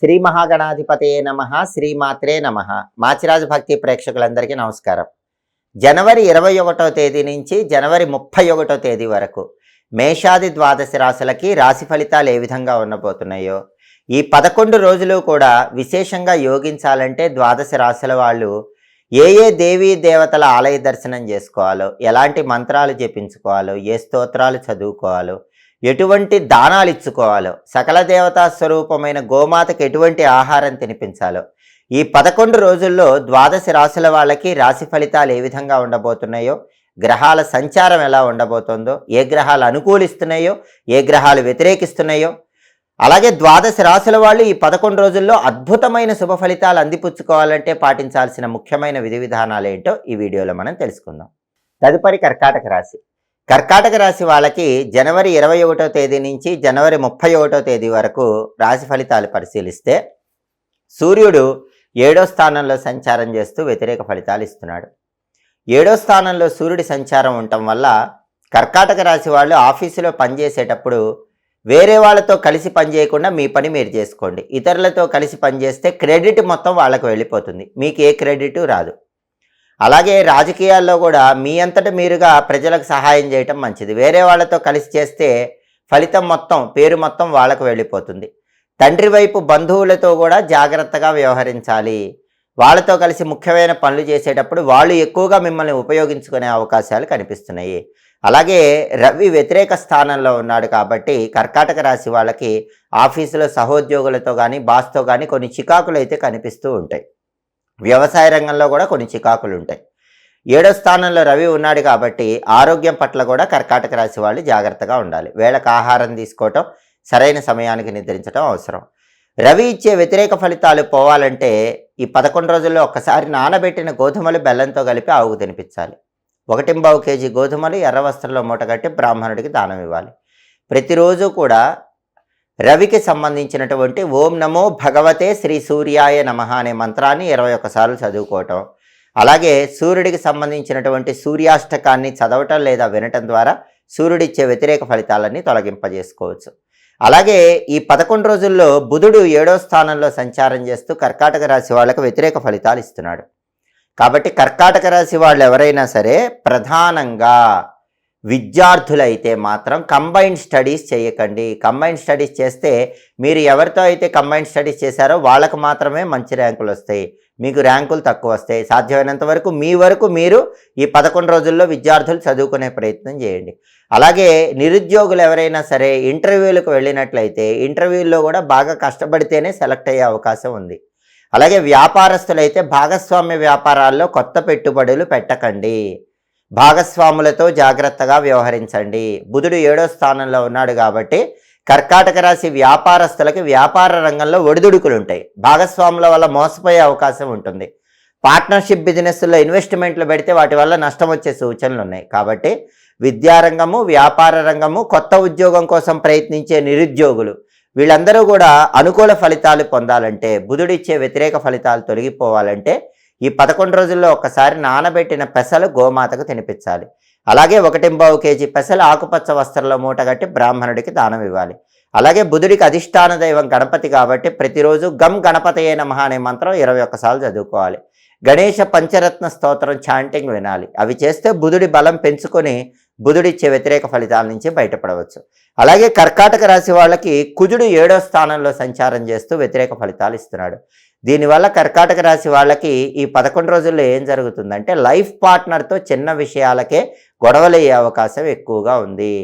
శ్రీ మహాగణాధిపతయే నమః, శ్రీమాత్రే నమః. మాచిరాజు భక్తి ప్రేక్షకులందరికీ నమస్కారం. జనవరి 21వ తేదీ నుంచి జనవరి 31వ తేదీ వరకు మేషాది ద్వాదశ రాశులకి రాశి ఫలితాలు ఏ విధంగా ఉండబోతున్నాయో, ఈ 11 రోజులు కూడా విశేషంగా యోగించాలంటే ద్వాదశ రాశుల వాళ్ళు ఏ ఏ దేవీ దేవతల ఆలయ దర్శనం చేసుకోవాలో, ఎలాంటి మంత్రాలు జపించుకోవాలో, ఏ స్తోత్రాలు చదువుకోవాలో, ఎటువంటి దానాలు ఇచ్చుకోవాలో, సకల దేవతా స్వరూపమైన గోమాతకు ఎటువంటి ఆహారం తినిపించాలో, ఈ 11 రోజుల్లో ద్వాదశ రాశుల వాళ్ళకి రాశి ఫలితాలు ఏ విధంగా ఉండబోతున్నాయో, గ్రహాల సంచారం ఎలా ఉండబోతుందో, ఏ గ్రహాలు అనుకూలిస్తున్నాయో, ఏ గ్రహాలు వ్యతిరేకిస్తున్నాయో, అలాగే ద్వాదశ రాశుల వాళ్ళు ఈ 11 రోజుల్లో అద్భుతమైన శుభ ఫలితాలు అందిపుచ్చుకోవాలంటే పాటించాల్సిన ముఖ్యమైన విధి విధానాలు ఏంటో ఈ వీడియోలో మనం తెలుసుకుందాం. తదుపరి కర్కాటక రాశి. కర్కాటక రాశి వాళ్ళకి జనవరి 21వ తేదీ నుంచి జనవరి 31వ తేదీ వరకు రాశి ఫలితాలు పరిశీలిస్తే, సూర్యుడు 7వ స్థానంలో సంచారం చేస్తూ వ్యతిరేక ఫలితాలు ఇస్తున్నాడు. 7వ స్థానంలో సూర్యుడి సంచారం ఉండటం వల్ల కర్కాటక రాశి వాళ్ళు ఆఫీసులో పనిచేసేటప్పుడు వేరే వాళ్ళతో కలిసి పనిచేయకుండా మీ పని మీరు చేసుకోండి. ఇతరులతో కలిసి పనిచేస్తే క్రెడిట్ మొత్తం వాళ్ళకు వెళ్ళిపోతుంది, మీకు ఏ క్రెడిట్ రాదు. అలాగే రాజకీయాల్లో కూడా మీ అంతటా మీరుగా ప్రజలకు సహాయం చేయటం మంచిది. వేరే వాళ్ళతో కలిసి చేస్తే ఫలితం మొత్తం, పేరు మొత్తం వాళ్ళకు వెళ్ళిపోతుంది. తండ్రి వైపు బంధువులతో కూడా జాగ్రత్తగా వ్యవహరించాలి. వాళ్ళతో కలిసి ముఖ్యమైన పనులు చేసేటప్పుడు వాళ్ళు ఎక్కువగా మిమ్మల్ని ఉపయోగించుకునే అవకాశాలు కనిపిస్తున్నాయి. అలాగే రవి వ్యతిరేక స్థానంలో ఉన్నాడు కాబట్టి కర్కాటక రాశి వాళ్ళకి ఆఫీసులో సహోద్యోగులతో కానీ బాస్తో కానీ కొన్ని చికాకులు అయితే కనిపిస్తూ ఉంటాయి. వ్యవసాయ రంగంలో కూడా కొన్ని చికాకులు ఉంటాయి. 7వ స్థానంలో రవి ఉన్నాడు కాబట్టి ఆరోగ్యం పట్ల కూడా కర్కాటక రాశి వాళ్ళు జాగ్రత్తగా ఉండాలి. వేళకు ఆహారం తీసుకోవటం, సరైన సమయానికి నిద్రించడం అవసరం. రవి ఇచ్చే వ్యతిరేక ఫలితాలు పోవాలంటే ఈ 11 రోజుల్లో ఒక్కసారి నానబెట్టిన గోధుమలు బెల్లంతో కలిపి ఆవుకు తినిపించాలి. 1.25 కేజీ గోధుమలు ఎర్ర వస్త్రంలో మూటగట్టి బ్రాహ్మణుడికి దానం ఇవ్వాలి. ప్రతిరోజు కూడా రవికి సంబంధించినటువంటి ఓం నమో భగవతే శ్రీ సూర్యాయ నమః అనే మంత్రాన్ని 21 సార్లు చదువుకోవటం, అలాగే సూర్యుడికి సంబంధించినటువంటి సూర్యాష్టకాన్ని చదవటం లేదా వినటం ద్వారా సూర్యుడిచ్చే వ్యతిరేక ఫలితాలన్నీ తొలగింపజేసుకోవచ్చు. అలాగే ఈ 11 రోజుల్లో బుధుడు 7వ స్థానంలో సంచారం చేస్తూ కర్కాటక రాశి వాళ్ళకు వ్యతిరేక ఫలితాలు ఇస్తున్నాడు. కాబట్టి కర్కాటక రాశి వాళ్ళు ఎవరైనా సరే ప్రధానంగా విద్యార్థులైతే మాత్రం కంబైన్డ్ స్టడీస్ చేయకండి. కంబైన్డ్ స్టడీస్ చేస్తే మీరు ఎవరితో అయితే కంబైన్డ్ స్టడీస్ చేశారో వాళ్ళకు మాత్రమే మంచి ర్యాంకులు వస్తాయి, మీకు ర్యాంకులు తక్కువ వస్తాయి. సాధ్యమైనంత వరకు మీరు ఈ 11 రోజుల్లో విద్యార్థులు చదువుకునే ప్రయత్నం చేయండి. అలాగే నిరుద్యోగులు ఎవరైనా సరే ఇంటర్వ్యూలకు వెళ్ళినట్లయితే ఇంటర్వ్యూల్లో కూడా బాగా కష్టపడితేనే సెలెక్ట్ అయ్యే అవకాశం ఉంది. అలాగే వ్యాపారస్తులైతే భాగస్వామ్య వ్యాపారాల్లో కొత్త పెట్టుబడులు పెట్టకండి, భాగస్వాములతో జాగ్రత్తగా వ్యవహరించండి. బుధుడు 7వ స్థానంలో ఉన్నాడు కాబట్టి కర్కాటక రాశి వ్యాపారస్తులకి వ్యాపార రంగంలో ఒడిదుడుకులు ఉంటాయి. భాగస్వాముల వల్ల మోసపోయే అవకాశం ఉంటుంది. పార్ట్నర్షిప్ బిజినెస్లో ఇన్వెస్ట్మెంట్లు పెడితే వాటి వల్ల నష్టం వచ్చే సూచనలు ఉన్నాయి. కాబట్టి విద్యారంగము, వ్యాపార రంగము, కొత్త ఉద్యోగం కోసం ప్రయత్నించే నిరుద్యోగులు వీళ్ళందరూ కూడా అనుకూల ఫలితాలు పొందాలంటే, బుధుడిచ్చే వ్యతిరేక ఫలితాలు తొలగిపోవాలంటే ఈ 11 రోజుల్లో ఒక్కసారి నానబెట్టిన పెసలు గోమాతకు తినిపించాలి. అలాగే 1.25 కేజీ పెసలు ఆకుపచ్చ వస్త్రంలో మూటగట్టి బ్రాహ్మణుడికి దానం ఇవ్వాలి. అలాగే బుధుడికి అధిష్టాన దైవం గణపతి కాబట్టి ప్రతిరోజు గం గణపతయే నమః అనే మంత్రం 21 సార్లు చదువుకోవాలి. గణేష పంచరత్న స్తోత్రం చాంటింగ్ వినాలి. అవి చేస్తే బుధుడి బలం పెంచుకొని బుధుడిచ్చే వ్యతిరేక ఫలితాల నుంచి బయటపడవచ్చు. అలాగే కర్కాటక రాశి వాళ్ళకి కుజుడు 7వ స్థానంలో సంచారం చేస్తూ వ్యతిరేక ఫలితాలు ఇస్తున్నాడు. దీనివల్ల కర్కాటక రాశి వాళ్ళకి ఈ 11 రోజుల్లో ఏం జరుగుతుందంటే లైఫ్ పార్ట్నర్తో చిన్న విషయాలకే గొడవలయ్యే అవకాశం ఎక్కువగా ఉంది.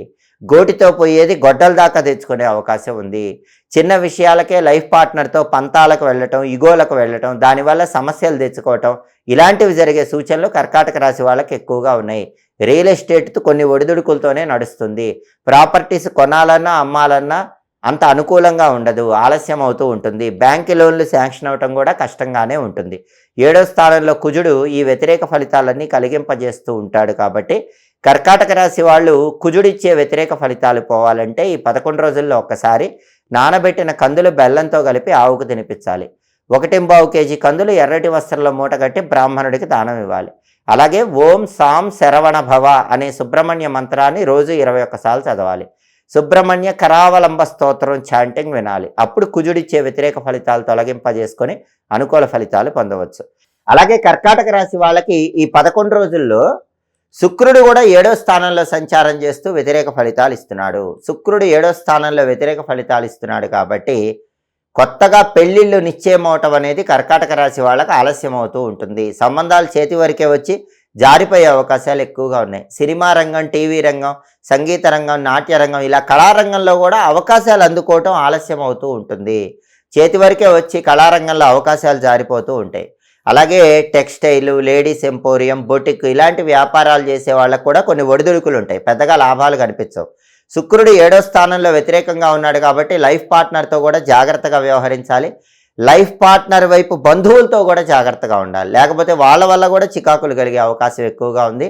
గోటితో పోయేది గొడ్డల దాకా తెచ్చుకునే అవకాశం ఉంది. చిన్న విషయాలకే లైఫ్ పార్ట్నర్తో పంతాలకు వెళ్ళటం, ఇగోలకు వెళ్ళటం, దానివల్ల సమస్యలు తెచ్చుకోవటం, ఇలాంటివి జరిగే సూచనలు కర్కాటక రాశి వాళ్ళకి ఎక్కువగా ఉన్నాయి. రియల్ ఎస్టేట్ కొన్ని ఒడిదుడుకులతోనే నడుస్తుంది. ప్రాపర్టీస్ కొనాలన్నా అమ్మాలన్నా అంత అనుకూలంగా ఉండదు, ఆలస్యం అవుతూ ఉంటుంది. బ్యాంకు లోన్లు శాంక్షన్ అవటం కూడా కష్టంగానే ఉంటుంది. 7వ స్థానంలో కుజుడు ఈ వ్యతిరేక ఫలితాలన్నీ కలిగింపజేస్తూ ఉంటాడు. కాబట్టి కర్కాటక రాశి వాళ్ళు కుజుడిచ్చే వ్యతిరేక ఫలితాలు పోవాలంటే ఈ 11 రోజుల్లో ఒక్కసారి నానబెట్టిన కందులు బెల్లంతో కలిపి ఆవుకు తినిపించాలి. 1.25 కేజీ కందులు ఎర్రటి వస్త్రంలో మూటగట్టి బ్రాహ్మణుడికి దానం ఇవ్వాలి. అలాగే ఓం సాం శరవణ భవ అనే సుబ్రహ్మణ్య మంత్రాన్ని రోజు 21 సార్లు చదవాలి. సుబ్రహ్మణ్య కరావలంబ స్తోత్రం చాంటింగ్ వినాలి. అప్పుడు కుజుడిచ్చే వ్యతిరేక ఫలితాలు తొలగింపజేసుకొని అనుకూల ఫలితాలు పొందవచ్చు. అలాగే కర్కాటక రాశి వాళ్ళకి ఈ 11 రోజుల్లో శుక్రుడు కూడా 7వ స్థానంలో సంచారం చేస్తూ వ్యతిరేక ఫలితాలు ఇస్తున్నాడు. శుక్రుడు 7వ స్థానంలో వ్యతిరేక ఫలితాలు ఇస్తున్నాడు కాబట్టి కొత్తగా పెళ్లిళ్ళు నిశ్చయమవటం అనేది కర్కాటక రాశి వాళ్ళకి ఆలస్యం అవుతూ ఉంటుంది. సంబంధాలు చేతి వరకే వచ్చి జారిపోయే అవకాశాలు ఎక్కువగా ఉన్నాయి. సినిమా రంగం, టీవీ రంగం, సంగీత రంగం, నాట్య రంగం, ఇలా కళారంగంలో కూడా అవకాశాలు అందుకోవటం ఆలస్యం అవుతూ ఉంటుంది. చేతి వరకే వచ్చి కళారంగంలో అవకాశాలు జారిపోతూ ఉంటాయి. అలాగే టెక్స్టైల్, లేడీస్ ఎంపోరియం, బొటిక్ ఇలాంటి వ్యాపారాలు చేసే వాళ్ళకు కూడా కొన్ని ఒడిదుడుకులు ఉంటాయి. పెద్దగా లాభాలు కనిపించవు. శుక్రుడు 7వ స్థానంలో వ్యతిరేకంగా ఉన్నాడు కాబట్టి లైఫ్ పార్ట్నర్తో కూడా జాగ్రత్తగా వ్యవహరించాలి. లైఫ్ పార్ట్నర్ వైపు బంధువులతో కూడా జాగ్రత్తగా ఉండాలి. లేకపోతే వాళ్ళ వల్ల కూడా చికాకులు కలిగే అవకాశం ఎక్కువగా ఉంది.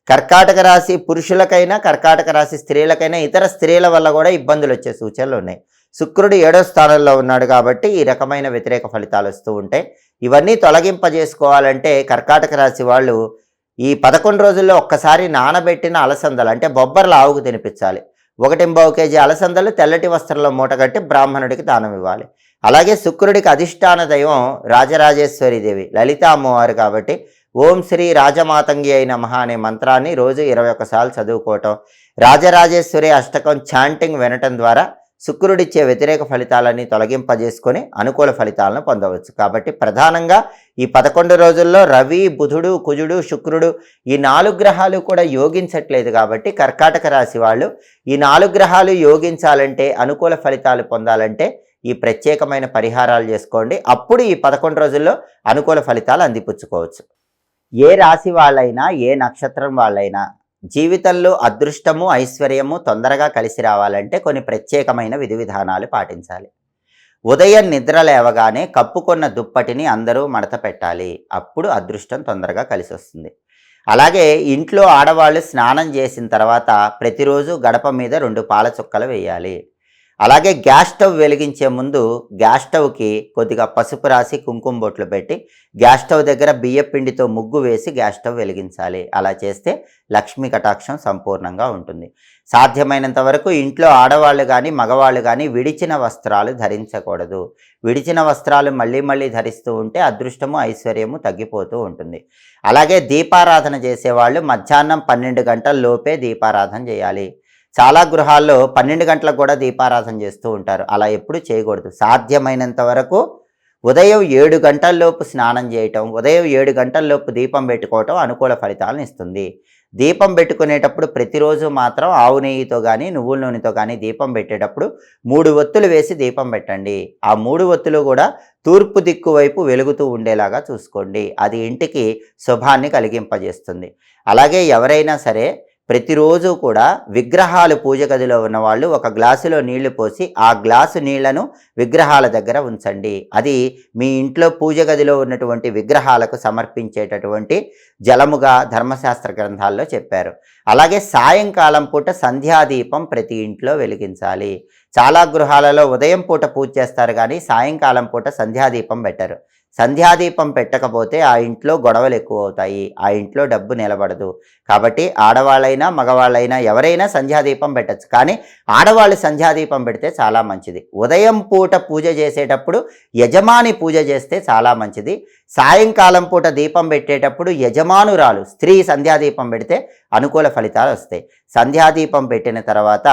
కర్కాటక రాశి పురుషులకైనా, కర్కాటక రాశి స్త్రీలకైనా ఇతర స్త్రీల వల్ల కూడా ఇబ్బందులు వచ్చే సూచనలు ఉన్నాయి. శుక్రుడు 7వ స్థానంలో ఉన్నాడు కాబట్టి ఈ రకమైన వ్యతిరేక ఫలితాలు వస్తూ ఉంటాయి. ఇవన్నీ తొలగింపజేసుకోవాలంటే కర్కాటక రాశి వాళ్ళు ఈ 11 రోజుల్లో ఒక్కసారి నానబెట్టిన అలసందలు అంటే బొబ్బర్ల ఆవుకు తినిపించాలి. 1.25 కేజీ అలసందలు తెల్లటి వస్త్రంలో మూటగట్టి బ్రాహ్మణుడికి దానం ఇవ్వాలి. అలాగే శుక్రుడికి అధిష్టాన దైవం రాజరాజేశ్వరి దేవి, లలిత అమ్మవారు కాబట్టి ఓం శ్రీ రాజమాతంగి అయిన మహా అనే మంత్రాన్ని రోజు 21 సార్లు చదువుకోవటం, రాజరాజేశ్వరి అష్టకం చాంటింగ్ వినటం ద్వారా శుక్రుడిచ్చే వ్యతిరేక ఫలితాలన్నీ తొలగింపజేసుకొని అనుకూల ఫలితాలను పొందవచ్చు. కాబట్టి ప్రధానంగా ఈ 11 రోజుల్లో రవి, బుధుడు, కుజుడు, శుక్రుడు ఈ 4 గ్రహాలు కూడా యోగించట్లేదు. కాబట్టి కర్కాటక రాశి వాళ్ళు ఈ 4 గ్రహాలు యోగించాలంటే, అనుకూల ఫలితాలు పొందాలంటే ఈ ప్రత్యేకమైన పరిహారాలు చేసుకోండి. అప్పుడు ఈ 11 రోజుల్లో అనుకూల ఫలితాలు అందిపుచ్చుకోవచ్చు. ఏ రాశి వాళ్ళైనా, ఏ నక్షత్రం వాళ్ళైనా జీవితంలో అదృష్టము, ఐశ్వర్యము తొందరగా కలిసి రావాలంటే కొన్ని ప్రత్యేకమైన విధి విధానాలు పాటించాలి. ఉదయం నిద్ర లేవగానే కప్పుకొన్న దుప్పటిని అందరూ మడత పెట్టాలి. అప్పుడు అదృష్టం తొందరగా కలిసి వస్తుంది. అలాగే ఇంట్లో ఆడవాళ్ళు స్నానం చేసిన తర్వాత ప్రతిరోజు గడప మీద 2 పాల చుక్కలు వేయాలి. అలాగే గ్యాస్ స్టవ్ వెలిగించే ముందు గ్యాస్ స్టవ్కి కొద్దిగా పసుపు రాసి కుంకుమ బొట్లు పెట్టి గ్యాస్ స్టవ్ దగ్గర బియ్యం పిండితో ముగ్గు వేసి గ్యాస్ స్టవ్ వెలిగించాలి. అలా చేస్తే లక్ష్మీ కటాక్షం సంపూర్ణంగా ఉంటుంది. సాధ్యమైనంత వరకు ఇంట్లో ఆడవాళ్ళు కానీ, మగవాళ్ళు కానీ విడిచిన వస్త్రాలు ధరించకూడదు. విడిచిన వస్త్రాలు మళ్ళీ మళ్ళీ ధరిస్తూ ఉంటే అదృష్టము, ఐశ్వర్యము తగ్గిపోతూ ఉంటుంది. అలాగే దీపారాధన చేసేవాళ్ళు మధ్యాహ్నం 12 గంటల లోపే దీపారాధన చేయాలి. చాలా గృహాల్లో 12 గంటలకు కూడా దీపారాధన చేస్తూ ఉంటారు. అలా ఎప్పుడు చేయకూడదు. సాధ్యమైనంత వరకు ఉదయం 7 గంటల్లోపు స్నానం చేయటం, ఉదయం 7 గంటల్లోపు దీపం పెట్టుకోవటం అనుకూల ఫలితాలను ఇస్తుంది. దీపం పెట్టుకునేటప్పుడు ప్రతిరోజు మాత్రం ఆవు నెయ్యితో కానీ, నువ్వుల నూనెతో కానీ దీపం పెట్టేటప్పుడు 3 ఒత్తులు వేసి దీపం పెట్టండి. ఆ 3 ఒత్తులు కూడా తూర్పు దిక్కు వైపు వెలుగుతూ ఉండేలాగా చూసుకోండి. అది ఇంటికి శుభాన్ని కలిగింపజేస్తుంది. అలాగే ఎవరైనా సరే ప్రతిరోజు కూడా విగ్రహాలు పూజ గదిలో ఉన్నవాళ్ళు 1 గ్లాసులో నీళ్లు పోసి ఆ గ్లాసు నీళ్లను విగ్రహాల దగ్గర ఉంచండి. అది మీ ఇంట్లో పూజ గదిలో ఉన్నటువంటి విగ్రహాలకు సమర్పించేటటువంటి జలముగా ధర్మశాస్త్ర గ్రంథాల్లో చెప్పారు. అలాగే సాయంకాలం పూట సంధ్యాదీపం ప్రతి ఇంట్లో వెలిగించాలి. చాలా గృహాలలో ఉదయం పూట పూజ చేస్తారు కానీ సాయంకాలం పూట సంధ్యాదీపం పెట్టరు. సంధ్యాదీపం పెట్టకపోతే ఆ ఇంట్లో గొడవలు ఎక్కువ అవుతాయి. ఆ ఇంట్లో డబ్బు నిలబడదు. కాబట్టి ఆడవాళ్ళైనా, మగవాళ్ళైనా ఎవరైనా సంధ్యాదీపం పెట్టచ్చు. కానీ ఆడవాళ్ళు సంధ్యాదీపం పెడితే చాలా మంచిది. ఉదయం పూట పూజ చేసేటప్పుడు యజమాని పూజ చేస్తే చాలా మంచిది. సాయంకాలం పూట దీపం పెట్టేటప్పుడు యజమానురాలు స్త్రీ సంధ్యాదీపం పెడితే అనుకూల ఫలితాలు వస్తాయి. సంధ్యాదీపం పెట్టిన తర్వాత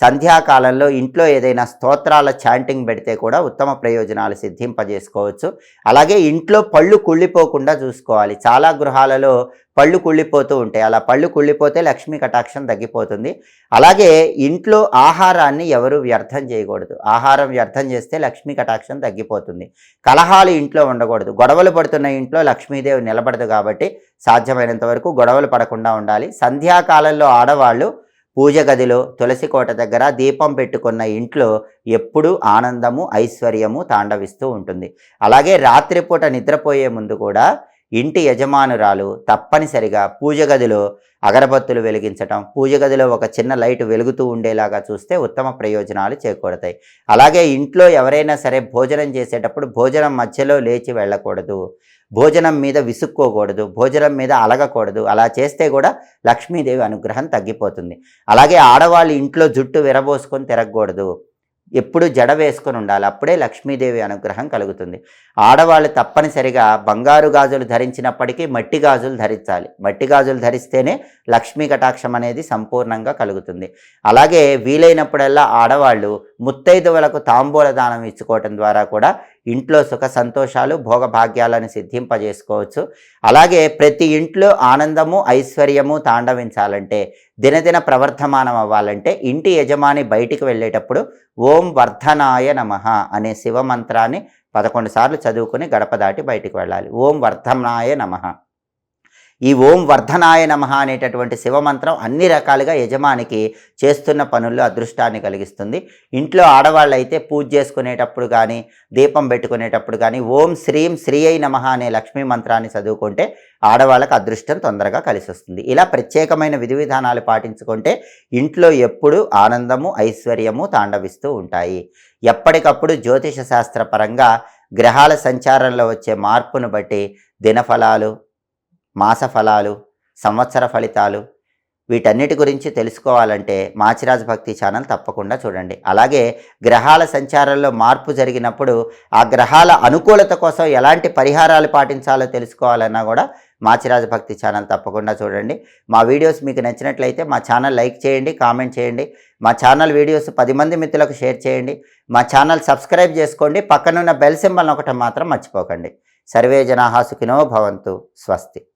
సంధ్యాకాలంలో ఇంట్లో ఏదైనా స్తోత్రాల చాంటింగ్ పెడితే కూడా ఉత్తమ ప్రయోజనాలు సిద్ధింపజేసుకోవచ్చు. అలాగే ఇంట్లో పళ్ళు కుళ్ళిపోకుండా చూసుకోవాలి. చాలా గృహాలలో పళ్ళు కుళ్ళిపోతూ ఉంటాయి. అలా పళ్ళు కుళ్ళిపోతే లక్ష్మీ కటాక్షం తగ్గిపోతుంది. అలాగే ఇంట్లో ఆహారాన్ని ఎవరు వ్యర్థం చేయకూడదు. ఆహారం వ్యర్థం చేస్తే లక్ష్మీ కటాక్షం తగ్గిపోతుంది. కలహాలు ఇంట్లో ఉండకూడదు. గొడవలు పడుతున్న ఇంట్లో లక్ష్మీదేవి నిలబడదు. కాబట్టి సాధ్యమైనంత వరకు గొడవలు పడకుండా ఉండాలి. సంధ్యాకాలంలో ఆడవాళ్ళు పూజ గదిలో, తులసి కోట దగ్గర దీపం పెట్టుకున్న ఇంట్లో ఎప్పుడూ ఆనందము, ఐశ్వర్యము తాండవిస్తూ ఉంటుంది. అలాగే రాత్రిపూట నిద్రపోయే ముందు కూడా ఇంటి యజమానురాలు తప్పనిసరిగా పూజ గదిలో అగరబత్తులు వెలిగించటం, పూజ గదిలో ఒక చిన్న లైట్ వెలుగుతూ ఉండేలాగా చూస్తే ఉత్తమ ప్రయోజనాలు చేకూడతాయి. అలాగే ఇంట్లో ఎవరైనా సరే భోజనం చేసేటప్పుడు భోజనం మధ్యలో లేచి వెళ్ళకూడదు, భోజనం మీద విసుక్కోకూడదు, భోజనం మీద అలగకూడదు. అలా చేస్తే కూడా లక్ష్మీదేవి అనుగ్రహం తగ్గిపోతుంది. అలాగే ఆడవాళ్ళు ఇంట్లో జుట్టు విరబోసుకొని తిరగకూడదు, ఎప్పుడు జడ వేసుకొని ఉండాలి, అప్పుడే లక్ష్మీదేవి అనుగ్రహం కలుగుతుంది. ఆడవాళ్ళు తప్పనిసరిగా బంగారు గాజులు ధరించినప్పటికీ మట్టి గాజులు ధరించాలి, మట్టి గాజులు ధరిస్తేనే లక్ష్మీ కటాక్షం అనేది సంపూర్ణంగా కలుగుతుంది. అలాగే వీలైనప్పుడల్లా ఆడవాళ్ళు ముత్తైదువులకు తాంబూల దానం ఇచ్చుకోవటం ద్వారా కూడా ఇంట్లో సుఖ సంతోషాలు భోగభాగ్యాలను సిద్ధింపజేసుకోవచ్చు. అలాగే ప్రతి ఇంట్లో ఆనందము ఐశ్వర్యము తాండవించాలంటే, దినదిన ప్రవర్ధమానం అవ్వాలంటే ఇంటి యజమాని బయటికి వెళ్ళేటప్పుడు ఓం వర్ధనాయ నమః అనే శివమంత్రాన్ని 11 సార్లు చదువుకుని గడప దాటి బయటికి వెళ్ళాలి. ఓం వర్ధనాయ నమః. ఈ ఓం వర్ధనాయ నమః అనేటటువంటి శివమంత్రం అన్ని రకాలుగా యజమానికి చేస్తున్న పనుల్లో అదృష్టాన్ని కలిగిస్తుంది. ఇంట్లో ఆడవాళ్ళు అయితే పూజ చేసుకునేటప్పుడు కానీ దీపం పెట్టుకునేటప్పుడు కానీ ఓం శ్రీం శ్రీయై నమః అనే లక్ష్మీ మంత్రాన్ని చదువుకుంటే ఆడవాళ్ళకు అదృష్టం తొందరగా కలిసి వస్తుంది. ఇలా ప్రత్యేకమైన విధి విధానాలు పాటించుకుంటే ఇంట్లో ఎప్పుడూ ఆనందము ఐశ్వర్యము తాండవిస్తూ ఉంటాయి. ఎప్పటికప్పుడు జ్యోతిష శాస్త్రపరంగా గ్రహాల సంచారంలో వచ్చే మార్పును బట్టి దినఫలాలు, మాస ఫలాలు, సంవత్సర ఫలితాలు వీటన్నిటి గురించి తెలుసుకోవాలంటే మాచిరాజు భక్తి ఛానల్ తప్పకుండా చూడండి. అలాగే గ్రహాల సంచారంలో మార్పు జరిగినప్పుడు ఆ గ్రహాల అనుకూలత కోసం ఎలాంటి పరిహారాలు పాటించాలో తెలుసుకోవాలన్నా కూడా మాచిరాజు భక్తి ఛానల్ తప్పకుండా చూడండి. మా వీడియోస్ మీకు నచ్చినట్లయితే మా ఛానల్ లైక్ చేయండి, కామెంట్ చేయండి. మా ఛానల్ వీడియోస్ 10 మంది మిత్రులకు షేర్ చేయండి. మా ఛానల్ సబ్స్క్రైబ్ చేసుకోండి. పక్కనున్న బెల్ సింబల్ నొక్కటం మాత్రం మర్చిపోకండి. సర్వే జనాః సుఖినో భవంతు. స్వస్తి.